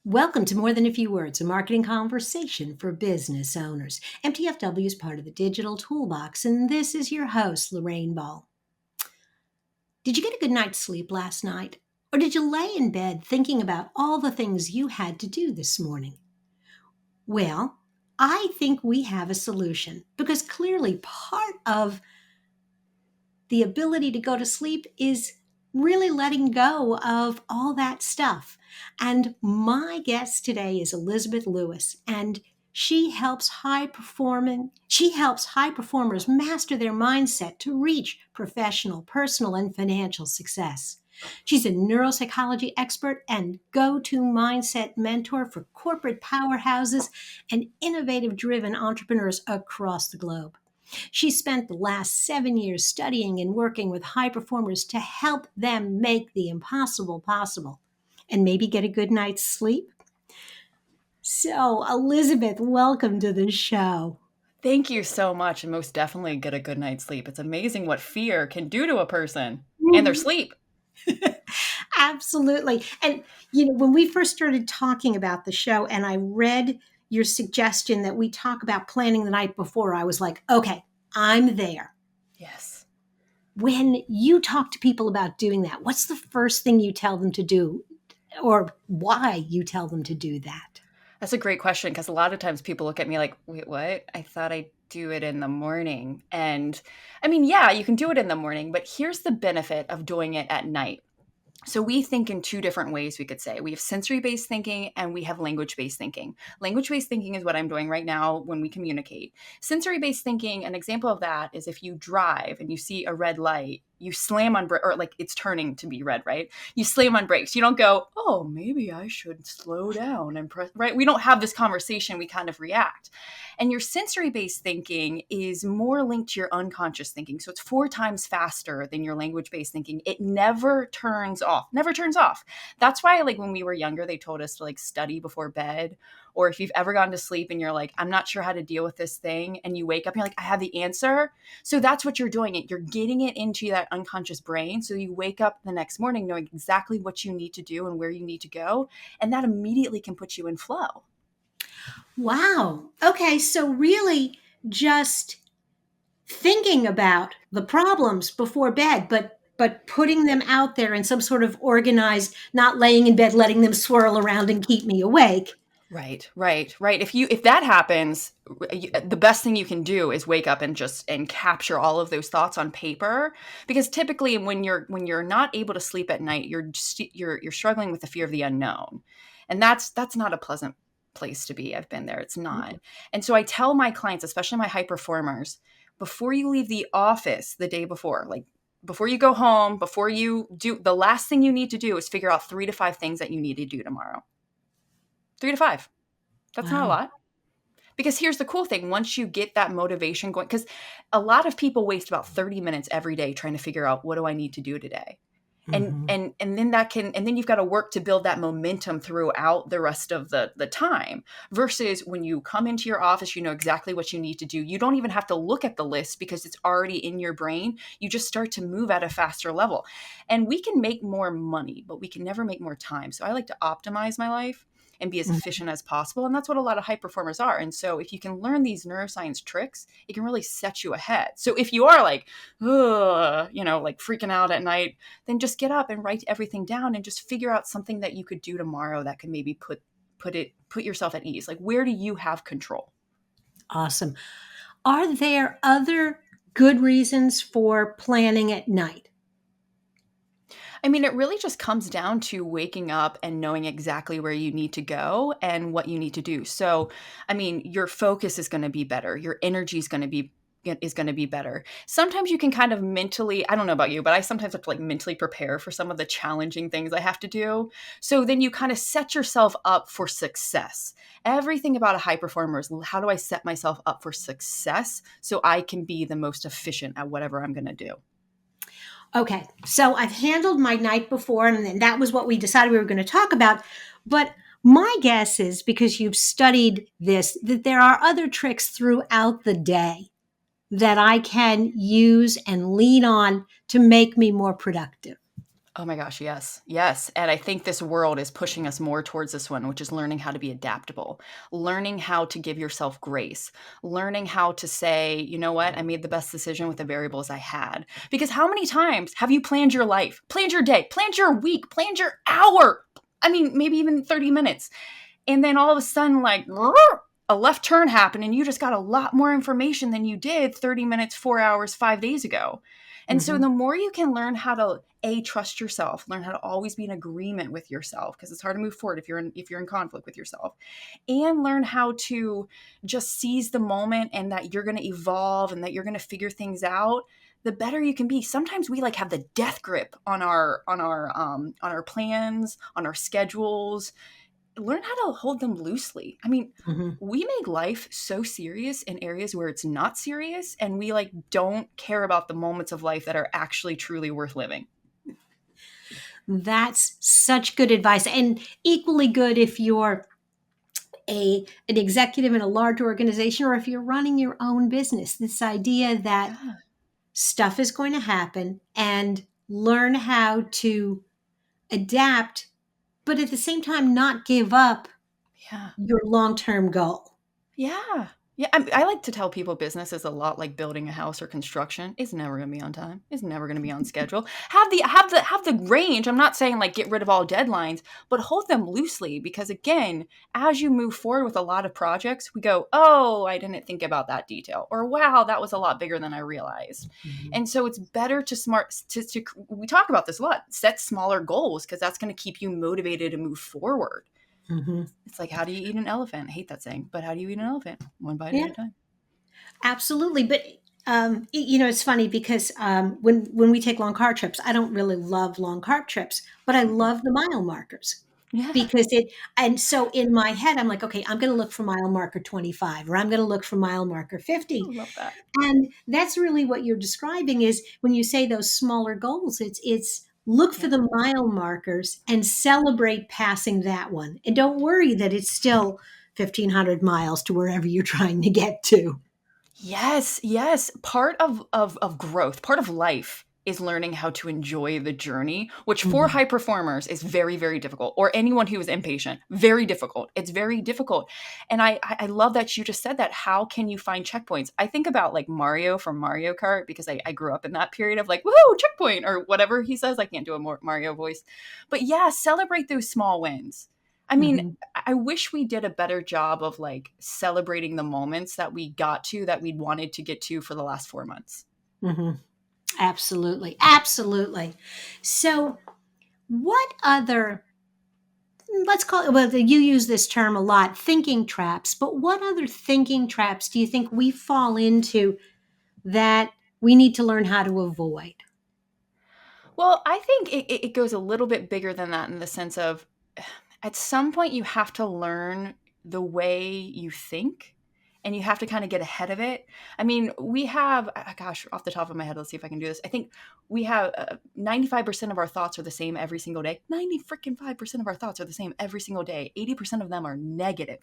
Welcome to More Than a Few Words, a marketing conversation for business owners. MTFW is part of the Digital Toolbox, and this is your host, Lorraine Ball. Did you get a good night's sleep last night? Or did you lay in bed thinking about all the things you had to do this morning? Well, I think we have a solution because clearly part of the ability to go to sleep is really letting go of all that stuff. And my guest today is Elizabeth Lewis, and she helps high performers master their mindset to reach professional, personal, and financial success. She's a neuropsychology expert and go-to mindset mentor for corporate powerhouses and innovative driven entrepreneurs across the globe. She spent the last 7 years studying and working with high performers to help them make the impossible possible and maybe get a good night's sleep. So, Elizabeth, welcome to the show. Thank you so much, and most definitely get a good night's sleep. It's amazing what fear can do to a person and their sleep. Absolutely. And, when we first started talking about the show and I read your suggestion that we talk about planning the night before, I was like, okay, I'm there. Yes. When you talk to people about doing that, what's the first thing you tell them to do or why you tell them to do that? That's a great question because a lot of times people look at me like, wait, what? I thought I'd do it in the morning. And I mean, yeah, you can do it in the morning, but here's the benefit of doing it at night. So we think in two different ways, we could say. We have sensory-based thinking and we have language-based thinking. Language-based thinking is what I'm doing right now when we communicate. Sensory-based thinking, an example of that is if you drive and you see a red light, you slam on or like it's turning to be red, right? You slam on brakes. You don't go, oh, maybe I should slow down and press, right? We don't have this conversation. We kind of react. And your sensory-based thinking is more linked to your unconscious thinking. So it's 4 times faster than your language-based thinking. It never turns off, never turns off. That's why like when we were younger, they told us to like study before bed. Or if you've ever gone to sleep and you're like, I'm not sure how to deal with this thing. And you wake up and you're like, I have the answer. So that's what you're doing. You're getting it into that unconscious brain. So you wake up the next morning knowing exactly what you need to do and where you need to go. And that immediately can put you in flow. Wow. Okay. So, really, just thinking about the problems before bed, but putting them out there in some sort of organized, not laying in bed, letting them swirl around and keep me awake. Right. If that happens, the best thing you can do is wake up and capture all of those thoughts on paper. Because typically, when you're not able to sleep at night, you're struggling with the fear of the unknown, and that's not a pleasant place to be. I've been there. It's not. And so I tell my clients, especially my high performers, before you leave the office the day before, like before you go home, before you do, the last thing you need to do is figure out 3 to 5 things that you need to do tomorrow. 3 to 5. That's not a Wow. lot. Because here's the cool thing. Once you get that motivation going, because a lot of people waste about 30 minutes every day trying to figure out what do I need to do today. And then you've got to work to build that momentum throughout the rest of the time versus when you come into your office, you know exactly what you need to do. You don't even have to look at the list because it's already in your brain. You just start to move at a faster level. And we can make more money, but we can never make more time. So I like to optimize my life and be as efficient as possible. And that's what a lot of high performers are. And so if you can learn these neuroscience tricks, it can really set you ahead. So if you are like, like freaking out at night, then just get up and write everything down and just figure out something that you could do tomorrow that could maybe put yourself at ease. Like, where do you have control? Awesome. Are there other good reasons for planning at night? I mean, it really just comes down to waking up and knowing exactly where you need to go and what you need to do. So, I mean, your focus is going to be better. Your energy is going to be better. Sometimes you can kind of mentally, I don't know about you, but I sometimes have to like mentally prepare for some of the challenging things I have to do. So then you kind of set yourself up for success. Everything about a high performer is how do I set myself up for success so I can be the most efficient at whatever I'm going to do. Okay, so I've handled my night before, and then that was what we decided we were going to talk about. But my guess is because you've studied this, that there are other tricks throughout the day that I can use and lean on to make me more productive. Oh my gosh, yes. Yes. And I think this world is pushing us more towards this one, which is learning how to be adaptable, learning how to give yourself grace, learning how to say, you know what, I made the best decision with the variables I had. Because how many times have you planned your life, planned your day, planned your week, planned your hour? I mean, maybe even 30 minutes. And then all of a sudden, like, a left turn happened and you just got a lot more information than you did 30 minutes, 4 hours, 5 days ago. And so Hmm. the more you can learn how to trust yourself, learn how to always be in agreement with yourself, because it's hard to move forward if you're in conflict with yourself, and learn how to just seize the moment and that you're going to evolve and that you're going to figure things out, the better you can be. Sometimes we like have the death grip on our plans, on our schedules. Learn how to hold them loosely. I mean, Hmm. we make life so serious in areas where it's not serious, and we like don't care about the moments of life that are actually truly worth living. That's such good advice, and equally good if you're an executive in a large organization or if you're running your own business. This idea that Yeah. stuff is going to happen and learn how to adapt, but at the same time, not give up Yeah. your long term goal. Yeah. Yeah. I like to tell people business is a lot like building a house or construction. It's never going to be on time. It's never going to be on schedule. Have the range. I'm not saying like get rid of all deadlines, but hold them loosely, because again, as you move forward with a lot of projects, we go, "Oh, I didn't think about that detail," or "Wow, that was a lot bigger than I realized." Mhm. And so it's better to we talk about this a lot. Set smaller goals, because that's going to keep you motivated to move forward. Mhm. It's like, how do you eat an elephant? I hate that saying, but how do you eat an elephant? One bite at Yeah, a time. absolutely. But it's funny because when we take long car trips, I don't really love long car trips, but I Mm-mm. love the mile markers Yeah, because it. And so in my head, I'm like, okay, I'm going to look for mile marker 25, or I'm going to look for mile marker I 50. love that. And that's really what you're describing is when you say those smaller goals, it's look for Yeah. the mile markers and celebrate passing that one. And don't worry that it's still 1,500 miles to wherever you're trying to get to. Yes, yes. Part of growth, part of life is learning how to enjoy the journey, which for Mhm. high performers is very, very difficult, or anyone who is impatient. Very difficult. It's very difficult. And I love that you just said that. How can you find checkpoints? I think about like Mario from Mario Kart, because I grew up in that period of like, woohoo, checkpoint, or whatever he says. I can't do a more Mario voice. But yeah, celebrate those small wins. I mean, Mhm. I wish we did a better job of like celebrating the moments that we got to, that we wanted to get to for the last 4 months. Mhm. Absolutely. Absolutely. So, what other, let's call it, well, you use this term a lot, thinking traps, but what other thinking traps do you think we fall into that we need to learn how to avoid? Well, I think it goes a little bit bigger than that, in the sense of at some point you have to learn the way you think, and you have to kind of get ahead of it. I mean, we have, gosh, off the top of my head, let's see if I can do this. I think we have 95% of our thoughts are the same every single day. 90 freaking 5% of our thoughts are the same every single day. 80% of them are negative.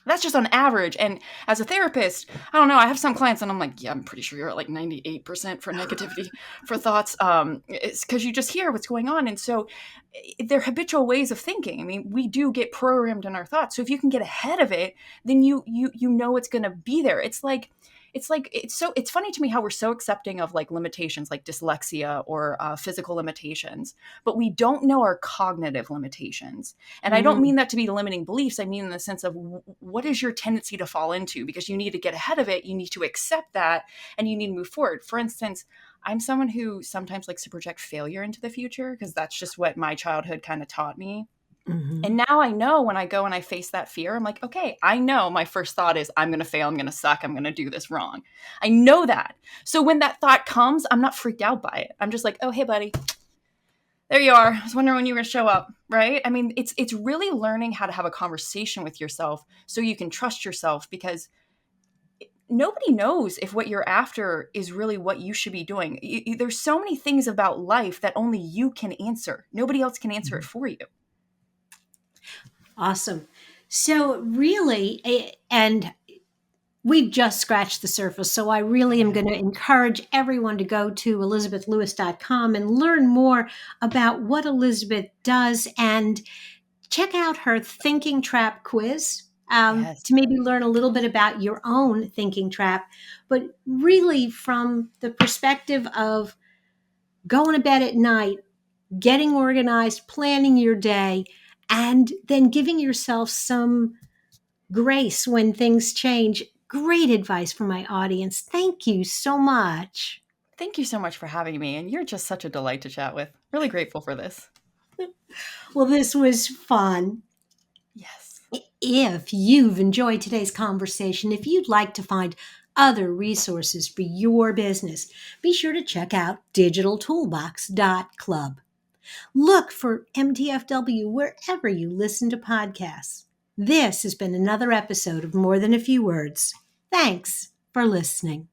That's just on average. And as a therapist, I don't know. I have some clients, and I'm like, yeah, I'm pretty sure you're at like 98% for negativity, for thoughts. It's because you just hear what's going on, and so they're habitual ways of thinking. I mean, we do get programmed in our thoughts. So if you can get ahead of it, then you know it's going to be there. It's funny to me how we're so accepting of like limitations, like dyslexia or physical limitations, but we don't know our cognitive limitations. And I don't Mm, mean that to be limiting beliefs. I mean in the sense of what is your tendency to fall into, because you need to get ahead of it. You need to accept that, and you need to move forward. For instance, I'm someone who sometimes likes to project failure into the future, because that's just what my childhood kind of taught me. mhm, And now I know when I go and I face that fear, I'm like, okay, I know my first thought is I'm going to fail, I'm going to suck, I'm going to do this wrong. I know that. So when that thought comes, I'm not freaked out by it. I'm just like, oh, hey, buddy, there you are. I was wondering when you were going to show up, right? I mean, it's really learning how to have a conversation with yourself so you can trust yourself, because nobody knows if what you're after is really what you should be doing. There's so many things about life that only you can answer. Nobody else can answer it mhm. for you. Awesome. So, really, and we've just scratched the surface. So I really am going to encourage everyone to go to elizabethlewis.com and learn more about what Elizabeth does and check out her thinking trap quiz Yes. to maybe learn a little bit about your own thinking trap, but really from the perspective of going to bed at night, getting organized, planning your day, and then giving yourself some grace when things change. Great advice for my audience. Thank you so much. Thank you so much for having me. And you're just such a delight to chat with. Really grateful for this. Well, this was fun. Yes. If you've enjoyed today's conversation, if you'd like to find other resources for your business, be sure to check out digitaltoolbox.club. Look for MTFW wherever you listen to podcasts. This has been another episode of More Than a Few Words. Thanks for listening.